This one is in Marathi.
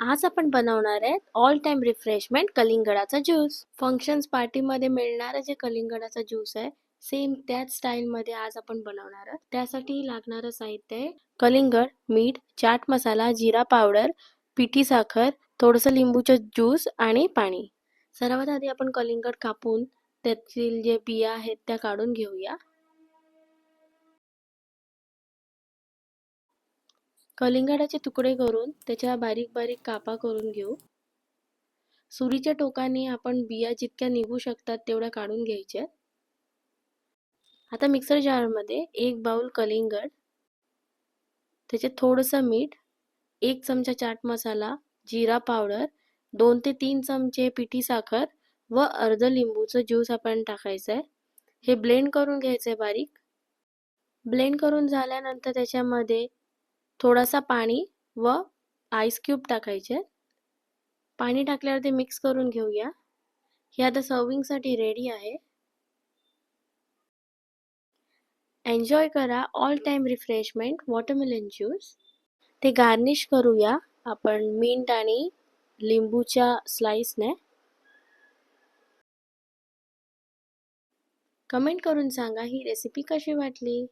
आज आपण बनवणार आहे ऑल टाइम रिफ्रेशमेंट कलिंगडाचा ज्यूस. फंक्शन्स पार्टीमध्ये मिळणारा जे कलिंगडाचा ज्यूस आहे सेम त्याच स्टाईलमध्ये आज आपण बनवणार आहोत. त्यासाठी लागणारं साहित्य आहे कलिंगड, मीठ, चाट मसाला, जिरा पावडर, पिठी साखर, थोडंसं लिंबूचं ज्यूस आणि पाणी. सर्वात आधी आपण कलिंगड कापून त्यातील जे बिया आहेत त्या काढून घेऊया. कलिंगडाचे तुकडे करून त्याच्या बारीक बारीक कापा करून घेऊ. सुरीच्या टोकाने आपण बिया जितक्या निघू शकतात तेवढ्या काढून घ्यायच्या. आता मिक्सर जारमध्ये 1 बाउल कलिंगड, त्याच्यात थोडंसं मीठ, 1 चमचा चाट मसाला, जिरा पावडर, 2 ते 3 चमचे पिठी साखर व अर्ध लिंबूचं ज्यूस आपण टाकायचं आहे. हे ब्लेंड करून घ्यायचं आहे बारीक. ब्लेंड करून झाल्यानंतर त्याच्यामध्ये थोडासा पाणी व आईस क्यूब टाकायचे. पाणी टाकल्यावर ते मिक्स करून घेऊया. हे आता सर्विंगसाठी रेडी आहे. एन्जॉय करा all time refreshment watermelon juice. ते गार्निश करूया आपण मिंट आणि लिंबूच्या स्लाइसने. कमेंट करून सांगा ही रेसिपी कशी वाटली.